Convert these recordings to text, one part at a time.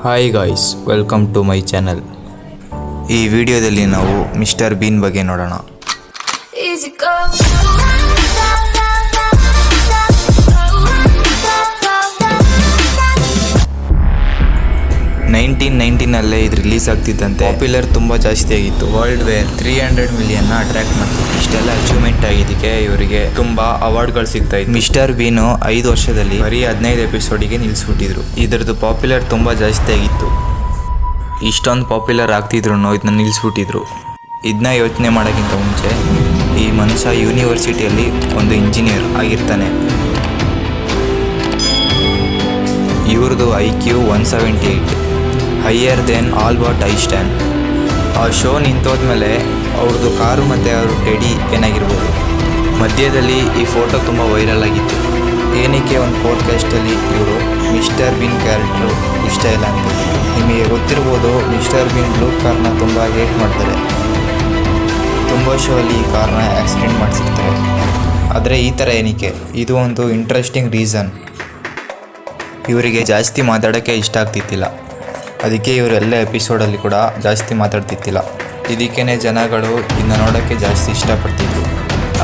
Hi guys, welcome to my channel. ಈ ವಿಡಿಯೋದಲ್ಲಿ ನಾವು ಮಿಸ್ಟರ್ ಬೀನ್ ಬಗ್ಗೆ ನೋಡೋಣ. Easy go. 1990 ಇದು ರಿಲೀಸ್ ಆಗ್ತಿದ್ದಂತೆ ಪಾಪ್ಯುಲರ್ ತುಂಬ ಜಾಸ್ತಿ ಆಗಿತ್ತು. ವರ್ಲ್ಡ್ ವೇರ್ 300 ಮಿಲಿಯನ್ನ ಅಟ್ರಾಕ್ಟ್ ಮಾಡ್ತಿತ್ತು. ಇಷ್ಟೆಲ್ಲ ಅಚೀವ್ಮೆಂಟ್ ಆಗಿದ್ದಕ್ಕೆ ಇವರಿಗೆ ತುಂಬಾ ಅವಾರ್ಡ್ಗಳು ಸಿಗ್ತಾ ಇತ್ತು. ಮಿಸ್ಟರ್ ಬೀನು 5 ವರ್ಷದಲ್ಲಿ ಬರೀ 15 ಎಪಿಸೋಡಿಗೆ ನಿಲ್ಲಿಸ್ಬಿಟ್ಟಿದ್ರು. ಇದರದ್ದು ಪಾಪ್ಯುಲರ್ ತುಂಬ ಜಾಸ್ತಿ ಆಗಿತ್ತು. ಇಷ್ಟೊಂದು ಪಾಪ್ಯುಲರ್ ಆಗ್ತಿದ್ರು ಇದನ್ನ ನಿಲ್ಲಿಸ್ಬಿಟ್ಟಿದ್ರು. ಇದನ್ನ ಯೋಚನೆ ಮಾಡೋಕ್ಕಿಂತ ಮುಂಚೆ ಈ ಮನುಷ್ಯ ಯೂನಿವರ್ಸಿಟಿಯಲ್ಲಿ ಒಂದು ಇಂಜಿನಿಯರ್ ಆಗಿರ್ತಾನೆ. ಇವ್ರದ್ದು IQ 178, higher then Albert Einstein. ಆ ಶೋ ನಿಂತೋದ್ಮೇಲೆ ಅವ್ರದ್ದು ಕಾರು ಮತ್ತು ಅವ್ರ ಟೆಡಿ ಏನಾಗಿರ್ಬೋದು. ಮಧ್ಯದಲ್ಲಿ ಈ ಫೋಟೋ ತುಂಬ ವೈರಲ್ ಆಗಿತ್ತು. ಏನಕ್ಕೆ ಒಂದು ಪಾಡ್ಕಾಸ್ಟಲ್ಲಿ ಇವರು ಮಿಸ್ಟರ್ ಬೀನ್ ಕ್ಯಾರೆಕ್ಟ್ರು ಇಷ್ಟ ಇಲ್ಲ ಅಂತ. ನಿಮಗೆ ಗೊತ್ತಿರ್ಬೋದು, ಮಿಸ್ಟರ್ ಬೀನ್ ಬ್ಲೂ ಕಾರ್ನ ತುಂಬ ಹೇಟ್ ಮಾಡ್ತಾರೆ. ತುಂಬ ಶೋ ಅಲ್ಲಿ ಈ ಕಾರ್ನ ಆಕ್ಸಿಡೆಂಟ್ ಮಾಡಿಸಿರ್ತಾರೆ. ಆದರೆ ಈ ಥರ ಏನಕ್ಕೆ, ಇದು ಒಂದು ಇಂಟ್ರೆಸ್ಟಿಂಗ್ ರೀಸನ್. ಇವರಿಗೆ ಜಾಸ್ತಿ ಮಾತಾಡೋಕ್ಕೆ ಇಷ್ಟ ಆಗ್ತಿತ್ತಿಲ್ಲ. ಅದಕ್ಕೆ ಇವರೆಲ್ಲ ಎಪಿಸೋಡಲ್ಲಿ ಕೂಡ ಜಾಸ್ತಿ ಮಾತಾಡ್ತಿತ್ತಿಲ್ಲ. ಇದಕ್ಕೇ ಜನಗಳು ಇದನ್ನ ನೋಡೋಕ್ಕೆ ಜಾಸ್ತಿ ಇಷ್ಟಪಡ್ತಿದ್ರು.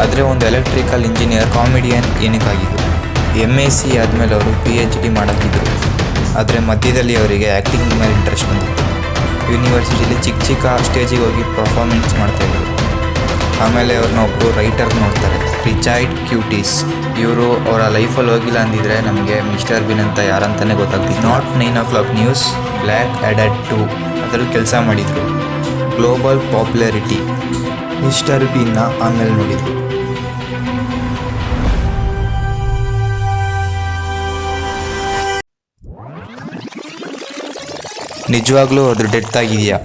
ಆದರೆ ಒಂದು ಎಲೆಕ್ಟ್ರಿಕಲ್ ಇಂಜಿನಿಯರ್ ಕಾಮಿಡಿಯನ್ ಏನಕ್ಕಾಗಿದ್ದು. MSc ಆದಮೇಲೆ ಅವರು PhD ಮಾಡೋಕ್ಕಿದ್ರು. ಆದರೆ ಮಧ್ಯದಲ್ಲಿ ಅವರಿಗೆ ಆ್ಯಕ್ಟಿಂಗ್ ಮೇಲೆ ಇಂಟ್ರೆಸ್ಟ್ ಬಂದಿತ್ತು. ಯೂನಿವರ್ಸಿಟಿಲಿ ಚಿಕ್ಕ ಸ್ಟೇಜಿಗೆ ಹೋಗಿ ಪರ್ಫಾರ್ಮೆನ್ಸ್ ಮಾಡ್ತಾಯಿದ್ರು. ಆಮೇಲೆ ಅವ್ರನ್ನ ಒಬ್ಬರು ರೈಟರ್ ನೋಡ್ತಾರೆ, ರಿಚರ್ಡ್ ಕ್ಯೂಟಿಸ್. ಇವರು ಅವರ ಲೈಫಲ್ಲಿ ಹೋಗಿಲ್ಲ ಅಂದಿದ್ರೆ ನಮಗೆ ಮಿಸ್ಟರ್ ಬೀನ್ ಅಂತ ಯಾರಂತಾನೆ ಗೊತ್ತಾಗ್ತಿತ್ತು. ನಾಟ್ 9 o'clock ನ್ಯೂಸ್, ಬ್ಲ್ಯಾಕ್ ಅಡ್ಯಾಡ್ 2 ಅದರಲ್ಲಿ ಕೆಲಸ ಮಾಡಿದರು. ಗ್ಲೋಬಲ್ ಪಾಪ್ಯುಲಾರಿಟಿ ಮಿಸ್ಟರ್ ಬೀನ್ನ ಆಮೇಲೆ ನೋಡಿದರು. ನಿಜವಾಗ್ಲೂ ಅದು ಡೆತ್ ಆಗಿದೆಯಾ?